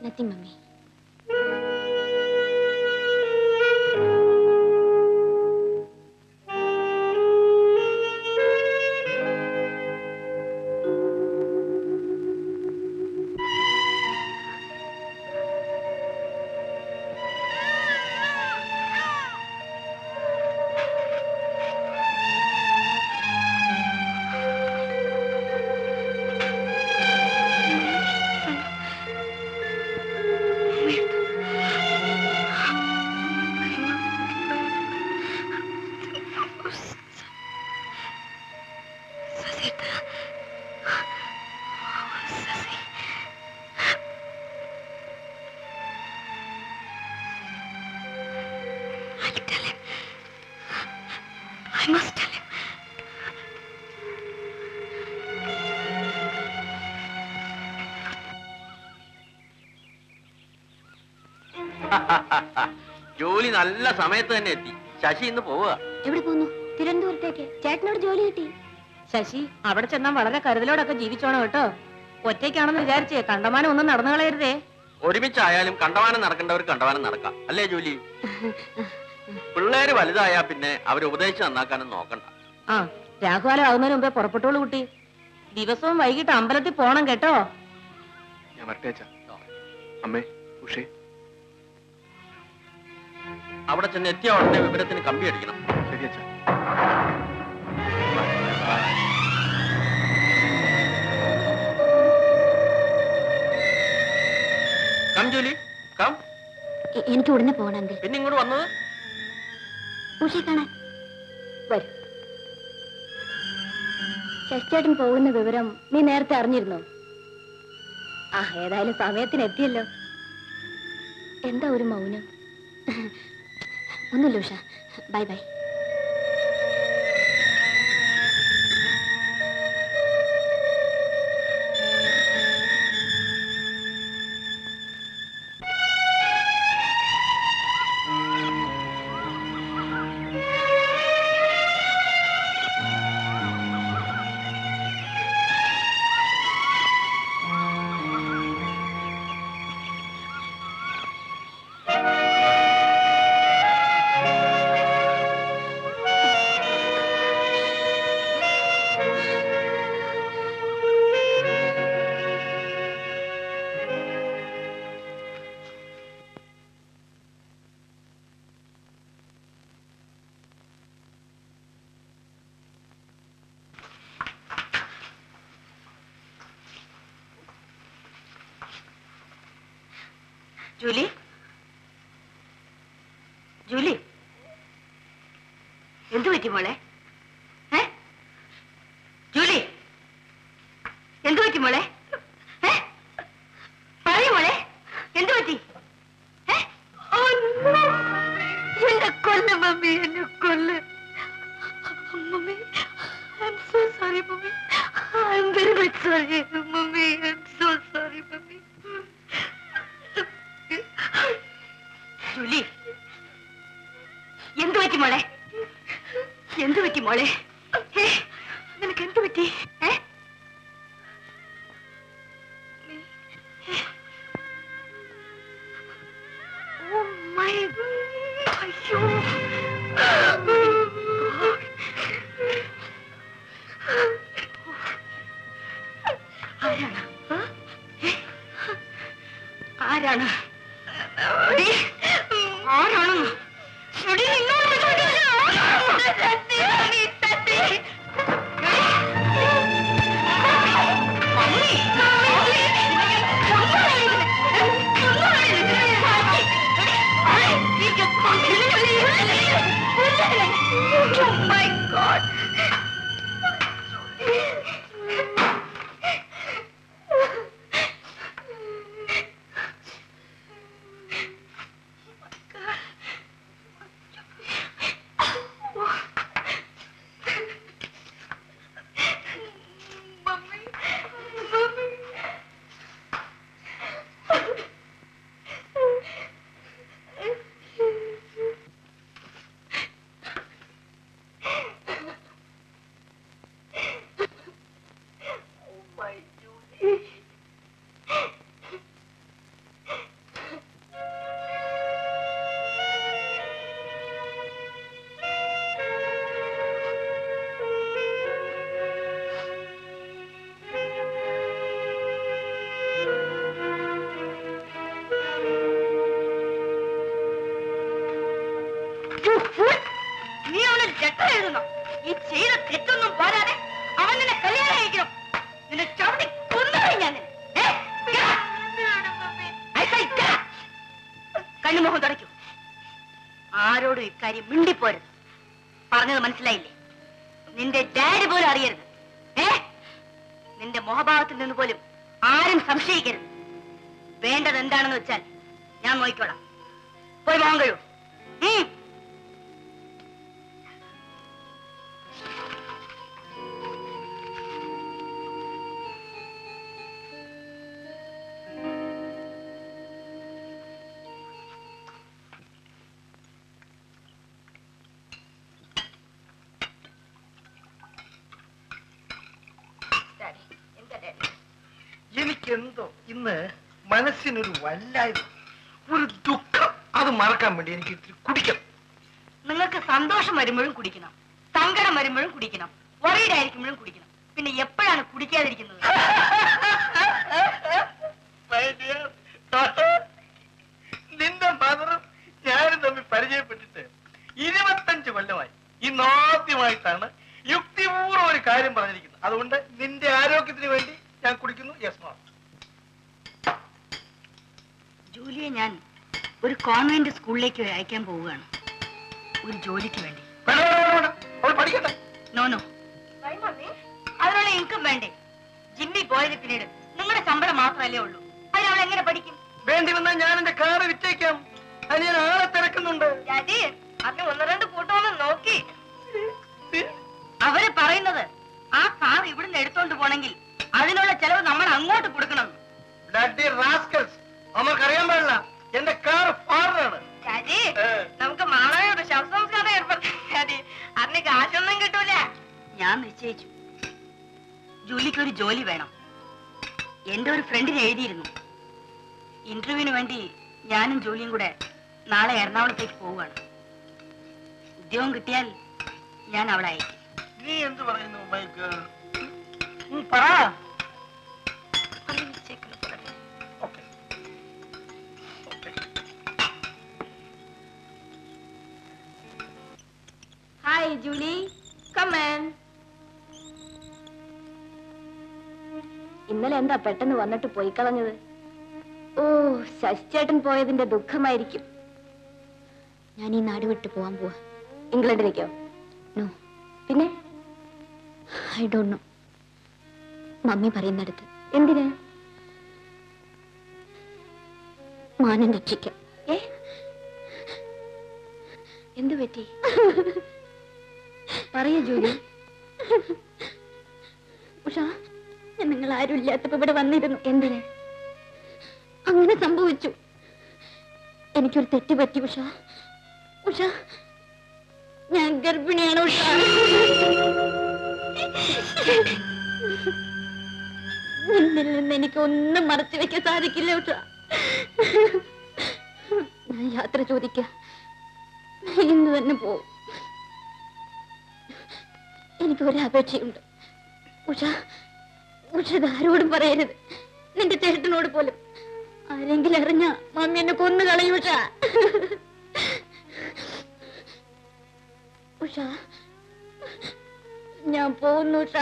Nothing, Mummy. I must tell him. ജോലി നല്ല സമയത്ത് തന്നെ എത്തി. ശശി ഇന്ന് പോവുക. എവിടെ പോകുന്നു? തിരുവനന്തപുരത്തേക്ക്. ചേട്ടനോട് ജോലി കിട്ടി. ശശി അവിടെ ചെന്നാൽ വളരെ കരുതലോടൊക്കെ ജീവിച്ചോണം കേട്ടോ. ഒറ്റയ്ക്കാണെന്ന് വിചാരിച്ചേ കണ്ടമാനം ഒന്നും നടന്നു കളയരുതേ. ഒരുമിച്ചായാലും കണ്ടവാനം നടക്കേണ്ടവർ കണ്ടവാനം നടക്കാം അല്ലേ ജോലി? പിള്ളേര് വലുതായാ പിന്നെ അവരെ ഉപദേശിച്ച് നന്നാക്കാനും നോക്കണ്ട. ആ രാഘുകാലം ആകുന്നതിന് മുമ്പേ പുറപ്പെട്ടോളൂ കുട്ടി. ദിവസവും വൈകിട്ട് അമ്പലത്തിൽ പോണം കേട്ടോ. ഞാൻ വരട്ടെ അമ്മേ. ഉഷേ അവിടെ ചെന്ന് എത്തിയ ഉടനെ വിവരത്തിന് കമ്പി അടിക്കണം. ശരി അച്ഛാ. കം ജോലി കം. എനിക്ക് ഉടനെ പോകണമെങ്കിൽ. പിന്നെ ഇങ്ങോട്ട് വന്നത് ഉഷയെ കാണാൻ വരും. ശശിചേട്ടൻ പോകുന്ന വിവരം നീ നേരത്തെ അറിഞ്ഞിരുന്നോ? ആ ഏതായാലും സമയത്തിന് എത്തിയല്ലോ. എന്താ ഒരു മൗനം? ഒന്നുമില്ല Usha. Bye bye. Julie, Julie, എന്തു പറ്റി മോളെ? ജൂലി, എന്തു പറ്റി മോളെ? പറയൂ മോളെ, എന്തു പറ്റി? എന്നെ കൊല്ല് മമ്മി, എന്നെ കൊല്ല് mummy. I'm so sorry mummy. I'm very much sorry mummy. I'm so sorry mummy. Julie, എന്തു പറ്റി മോളെ? എന്തു പറ്റി മോളെ? നിനക്ക് എന്തു പറ്റി? ഓ മൈ അയ്യോ. ആരാണ്? ആരാണ്? ആരാണെന്ന് Oh my God! നീ അവന് ലെറ്റർ എഴുതണം. ഈ ചെയ്ത തെറ്റൊന്നും പോരാതെ അവൻ നിന്നെ കല്യാണം കഴിക്കണം. നിന്നെ ചവിട്ടി കൊന്നുകളയും ഞാൻ. കണ്ണുമുഖം തുടയ്ക്കൂ. ആരോടും ഇക്കാര്യം മിണ്ടിപ്പോരുത്. പറഞ്ഞത് മനസ്സിലായില്ലേ? നിന്റെ ഡാഡി പോലും അറിയരുത്. നിന്റെ മുഖഭാവത്തിൽ നിന്ന് പോലും ആരും സംശയിക്കരുത്. വേണ്ടത് എന്താണെന്ന് വെച്ചാൽ ഞാൻ നോക്കിക്കോളാം. പോയി മോഹം കഴിയൂ. എനിക്കെന്തോ ഇന്ന് മനസ്സിനൊരു വല്ലായ്മ, ഒരു ദുഃഖം. അത് മറക്കാൻ വേണ്ടി എനിക്ക് ഇത്തിരി കുടിക്കണം. നിങ്ങൾക്ക് സന്തോഷം വരുമ്പോഴും കുടിക്കണം, സങ്കടം വരുമ്പോഴും കുടിക്കണം, വറീഡായിരിക്കുമ്പോഴും കുടിക്കണം. പിന്നെ എപ്പോഴാണ് കുടിക്കാതിരിക്കുന്നത്? നിന്റെ മദറും ഞാനും തമ്മിൽ പരിചയപ്പെട്ടിട്ട് 25 കൊല്ലമായി. ഇന്നാദ്യമായിട്ടാണ് യുക്തിപൂർവ്വം ഒരു കാര്യം പറഞ്ഞിരിക്കുന്നത്. അതുകൊണ്ട് നിന്റെ ആരോഗ്യത്തിന് വേണ്ടി ഞാൻ കുടിക്കുന്നു. Yes ma'am. ജൂലിയെ ഞാൻ ഒരു കോൺവെന്റ് സ്കൂളിലേക്ക് അയക്കാൻ പോവുകയാണ്, ഒരു ജോലിക്ക് വേണ്ടി. അവൾ പഠിക്കട്ടെ. നോ നോ, അതിനുള്ള ഇൻകം വേണ്ടേ? ജിമ്മി പോയത് പിന്നീട് നിങ്ങളുടെ ശമ്പളം മാത്രമല്ലേ ഉള്ളൂ. അതിനവൾ എങ്ങനെ പഠിക്കും? വേണ്ടി വന്നാൽ ഞാൻ എന്റെ കാറ് വിറ്റേക്കാം. അത് ഞാൻ ആളെ തിരക്കുന്നുണ്ട്. അത് 1-2 കൂട്ടമൊന്നും നോക്കി. അവര് പറയുന്നത് ആ കാർ ഇവിടുന്ന് എടുത്തോണ്ട് പോണെങ്കിൽ അതിനുള്ള ചെലവ് നമ്മൾ അങ്ങോട്ട് കൊടുക്കണം. അമ്മക്കറിയാൻ പാടില്ല, എന്റെ കാർ ഫാറിനാണ്. നമുക്ക് മാളയോട് ശവസംസ്കാരം ഏർപ്പെടുത്തി അതിന് കാശൊന്നും കിട്ടൂല. ഞാൻ നിശ്ചയിച്ചു, ജൂലിക്ക് ഒരു ജോലി വേണം. എന്റെ ഒരു ഫ്രണ്ടിന് എഴുതിയിരുന്നു. ഇന്റർവ്യൂവിന് വേണ്ടി ഞാനും ജോലിയും കൂടെ നാളെ എറണാകുളത്തേക്ക് പോവുകയാണ്. ഉദ്യോഗം കിട്ടിയാൽ ഞാൻ അവളെ അയക്കും. നീ എന്ത് പറയുന്നു മൈക്ക്? പറ. Hi Julie, come in. ഇന്നലെ എന്താ പെട്ടെന്ന് വന്നിട്ട് പോയി കളഞ്ഞത്? ഓ, ശശിചേട്ടൻ പോയതിന്റെ ദുഃഖമായിരിക്കും. ഞാൻ ഈ നാട് വിട്ടു പോവാൻ പോവാ. ഇംഗ്ലണ്ടിലേക്കോ? നോ. പിന്നെ ഐ ഡോണ്ട് നോ. മമ്മി പറയുന്നിടത്ത്. എന്തിന്? മാനം രക്ഷിക്കാം. എന്തു പറ്റി? പറയൂ ജൂലി. ഉഷ, നിങ്ങൾ ആരും ഇല്ലാത്തപ്പോ ഇവിടെ വന്നിരുന്നു. എന്തിന്? അങ്ങനെ സംഭവിച്ചു. എനിക്കൊരു തെറ്റ് പറ്റി ഉഷ. ഉഷ, ഞാൻ ഗർഭിണിയാണ് ഉഷ. നിന്നിൽ നിന്ന് എനിക്ക് ഒന്നും മറച്ചു വെക്കാൻ സാധിക്കില്ല ഉഷ. ഞാൻ യാത്ര ചോദിക്കാം. ഇന്ന് തന്നെ പോവും. എനിക്ക് ഒരപേക്ഷയുണ്ട് ഉഷ. ഉഷ ആരോടും പറയരുത്, നിന്റെ ചേട്ടനോട് പോലും. ആരെങ്കിലും അറിഞ്ഞ മമ്മി എന്നെ കൊന്നു കളയും ഉഷ. ഉഷ, ഞാൻ പോകുന്നു Usha.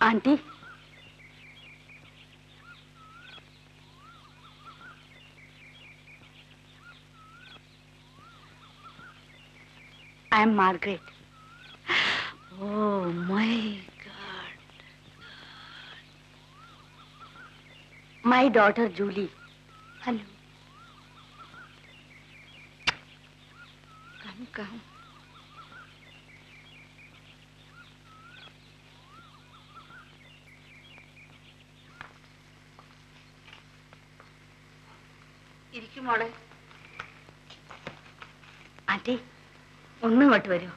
Aunty, I am Margaret. Oh my God. My daughter Julie. Hello. Come. ഇരിക്കും മോളെ. ആന്റി ഒന്നും ഇങ്ങോട്ട് വരൂ.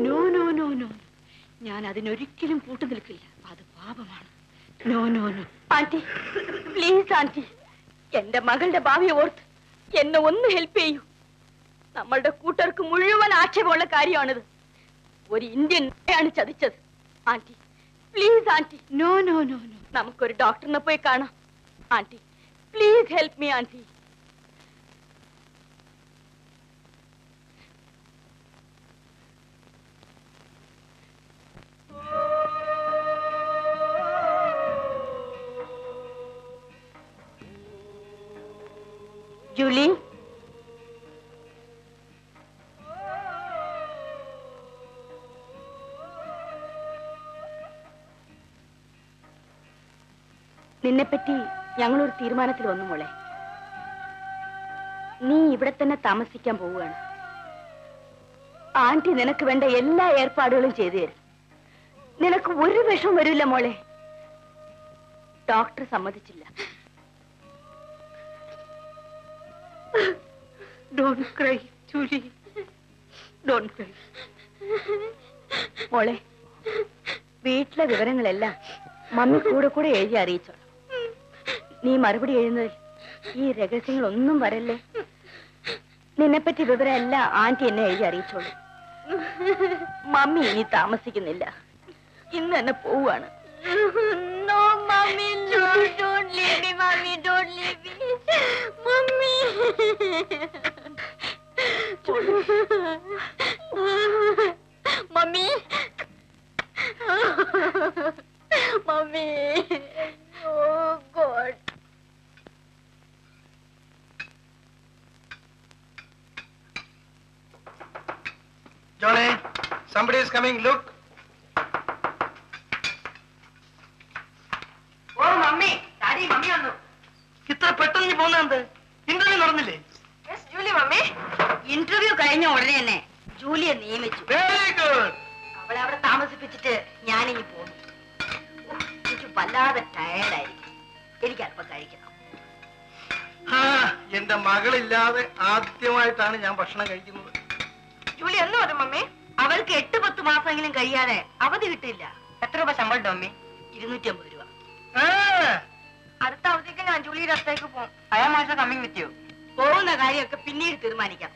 നോ ഞാൻ അതിനൊരിക്കലും കൂട്ടു നിൽക്കില്ല. അത് പാപമാണ്. നോ ആന്റി, പ്ലീസ് ആന്റി, എന്റെ മകളുടെ ഭാവിയെ ഓർത്ത് എന്നെ ഒന്ന് ഹെൽപ്പ് ചെയ്യൂ. നമ്മളുടെ കൂട്ടർക്ക് മുഴുവൻ ആക്ഷേപമുള്ള കാര്യമാണിത്. ഒരു ഇന്ത്യൻ ആണ് ചതിച്ചത്. Aunty please aunty. നോ നമുക്കൊരു ഡോക്ടറിനെ പോയി കാണാം. Aunty please help me aunty. Julie, നിന്നെപ്പറ്റി ഞങ്ങളൊരു തീരുമാനത്തിൽ വന്നു മോളെ. നീ ഇവിടെ തന്നെ താമസിക്കാൻ പോവുകയാണ്. ആന്റി നിനക്ക് വേണ്ട എല്ലാ ഏർപ്പാടുകളും ചെയ്തു തരും. നിനക്ക് ഒരു വിഷമം വരില്ല മോളെ. ഡോക്ടർ സമ്മതിച്ചില്ല. Don't cry, Julie. Don't cry. മോളെ, വീട്ടിലെ വിവരങ്ങളെല്ലാം മമ്മി കൂടെ എഴുതി അറിയിച്ചോളാം. നീ മറുപടി എഴുതുന്നതിൽ ഈ രഹസ്യങ്ങളൊന്നും വരല്ലേ. നിന്നെപ്പറ്റി വിവരം എല്ലാം ആന്റി എന്നെ എഴുതി അറിയിച്ചോളൂ. മമ്മി ഇനി താമസിക്കുന്നില്ല. ഇന്ന് തന്നെ പോവാണ്. No, mommy, no, don't leave me, mommy, don't leave me. Mommy. Mommy. Mommy. Oh, God. Johnny, somebody is coming, look. ഇത്ര പെട്ടെന്ന് പോകുന്നത് ഇന്റർവ്യൂ നടന്നില്ലേ? ഇന്റർവ്യൂ കഴിഞ്ഞ ഉടനെ തന്നെ ജൂലിയെ നിയമിച്ചു. Very good. അവളെ അവിടെ താമസിപ്പിച്ചിട്ട് ഞാനിനി പോകുന്നു. എനിക്ക് വല്ലാതെ ടയർഡായിരിക്കും. എനിക്ക് അല്പം കഴിക്കണം. എന്റെ മകളില്ലാതെ ആദ്യമായിട്ടാണ് ഞാൻ ഭക്ഷണം കഴിക്കുന്നത്. ജൂലി എന്ന് പറഞ്ഞു മമ്മി? അവൾക്ക് 8-10 മാസമെങ്കിലും കഴിയാതെ അവധി കിട്ടില്ല. എത്ര രൂപ ശമ്പളം മമ്മി? 250 രൂപ. അടുത്ത അവധിക്ക് ഞാൻ ജൂലിയുടെ അടുത്തേക്ക് പോകും. പോകുന്ന കാര്യമൊക്കെ പിന്നീട് തീരുമാനിക്കാം.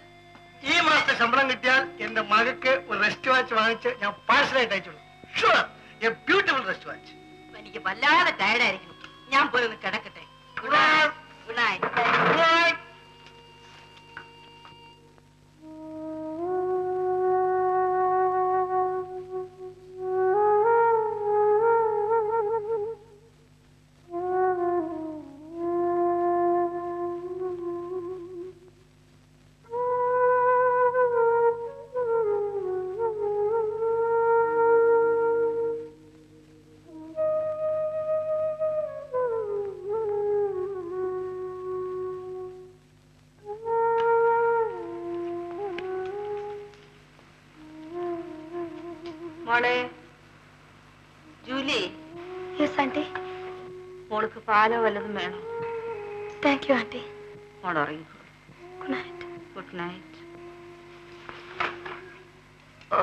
ഈ മാസത്തെ ശമ്പളം കിട്ടിയാൽ എന്റെ മകൾക്ക് ഒരു റെസ്റ്റ് വാച്ച് വാങ്ങിച്ച് ഞാൻ പാഴ്സലായിട്ട് അയച്ചോളൂ. Sure, a beautiful wrist watch. എനിക്ക് വല്ലാതെ ടയർഡായിരിക്കുന്നു. ഞാൻ പോയി ഒന്ന് കിടക്കട്ടെ. Good night. Good night. മോളെ ജൂലി. Yes aunty. മോൾക്ക് പാലോ വല്ലതും വേണോ? Thank you aunty. മോൾ ഉറങ്ങിക്കോ. Good night. Good night. ഓ